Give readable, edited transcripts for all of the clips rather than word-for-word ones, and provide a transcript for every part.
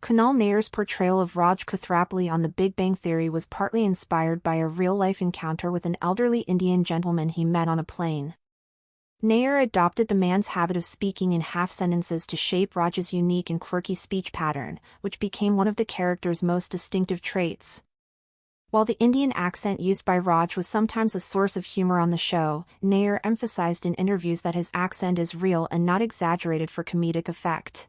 Kunal Nayyar's portrayal of Raj Kuthrapali on The Big Bang Theory was partly inspired by a real-life encounter with an elderly Indian gentleman he met on a plane. Nayyar adopted the man's habit of speaking in half-sentences to shape Raj's unique and quirky speech pattern, which became one of the character's most distinctive traits. While the Indian accent used by Raj was sometimes a source of humor on the show, Nayyar emphasized in interviews that his accent is real and not exaggerated for comedic effect.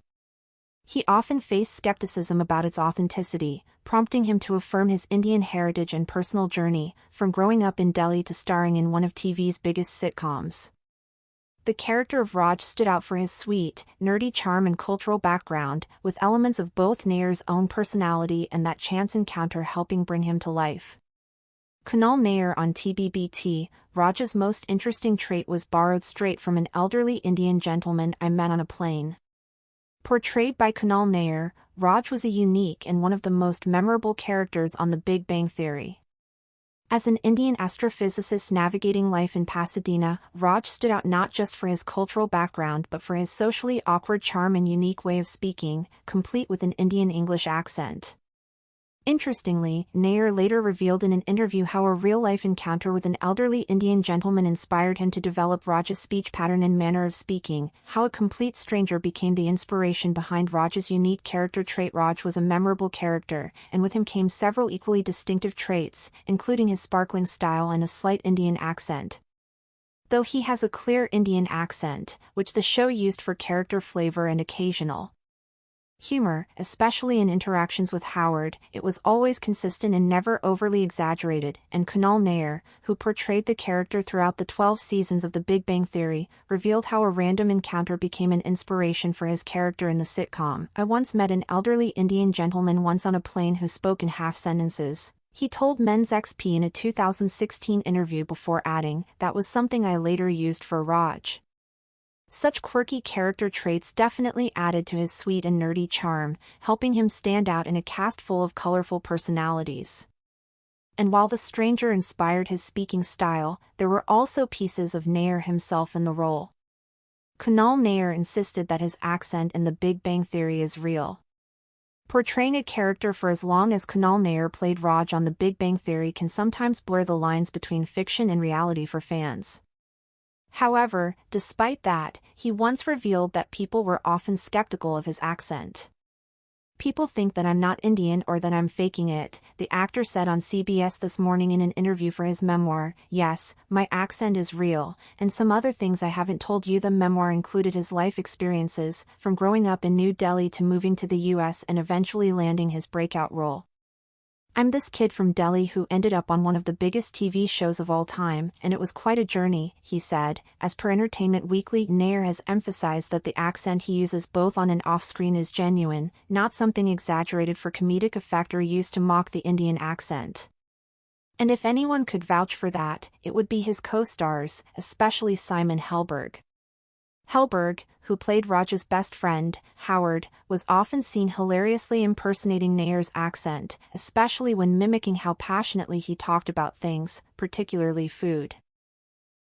He often faced skepticism about its authenticity, prompting him to affirm his Indian heritage and personal journey, from growing up in Delhi to starring in one of TV's biggest sitcoms. The character of Raj stood out for his sweet, nerdy charm and cultural background, with elements of both Nayyar's own personality and that chance encounter helping bring him to life. Kunal Nayyar on TBBT, Raj's most interesting trait was borrowed straight from an elderly Indian gentleman I met on a plane. Portrayed by Kunal Nayyar, Raj was a unique and one of the most memorable characters on The Big Bang Theory. As an Indian astrophysicist navigating life in Pasadena, Raj stood out not just for his cultural background but for his socially awkward charm and unique way of speaking, complete with an Indian English accent. Interestingly, Nayyar later revealed in an interview how a real-life encounter with an elderly Indian gentleman inspired him to develop Raj's speech pattern and manner of speaking, how a complete stranger became the inspiration behind Raj's unique character trait. Raj was a memorable character, and with him came several equally distinctive traits, including his sparkling style and a slight Indian accent. Though he has a clear Indian accent, which the show used for character flavor and occasional humor, especially in interactions with Howard, it was always consistent and never overly exaggerated, and Kunal Nayyar, who portrayed the character throughout the 12 seasons of The Big Bang Theory, revealed how a random encounter became an inspiration for his character in the sitcom. I once met an elderly Indian gentleman once on a plane who spoke in half sentences. He told Men's XP in a 2016 interview before adding, "That was something I later used for Raj." Such quirky character traits definitely added to his sweet and nerdy charm, helping him stand out in a cast full of colorful personalities. And while the stranger inspired his speaking style, there were also pieces of Nayyar himself in the role. Kunal Nayyar insisted that his accent in The Big Bang Theory is real. Portraying a character for as long as Kunal Nayyar played Raj on The Big Bang Theory can sometimes blur the lines between fiction and reality for fans. However, despite that, he once revealed that people were often skeptical of his accent. "People think that I'm not Indian or that I'm faking it," the actor said on CBS This Morning in an interview for his memoir. "Yes, my accent is real, and some other things I haven't told you." The memoir included his life experiences, from growing up in New Delhi to moving to the US and eventually landing his breakout role. "I'm this kid from Delhi who ended up on one of the biggest TV shows of all time, and it was quite a journey," he said. As per Entertainment Weekly, Nayyar has emphasized that the accent he uses both on and off-screen is genuine, not something exaggerated for comedic effect or used to mock the Indian accent. And if anyone could vouch for that, it would be his co-stars, especially Simon Helberg. Helberg, who played Raj's best friend, Howard, was often seen hilariously impersonating Nayyar's accent, especially when mimicking how passionately he talked about things, particularly food.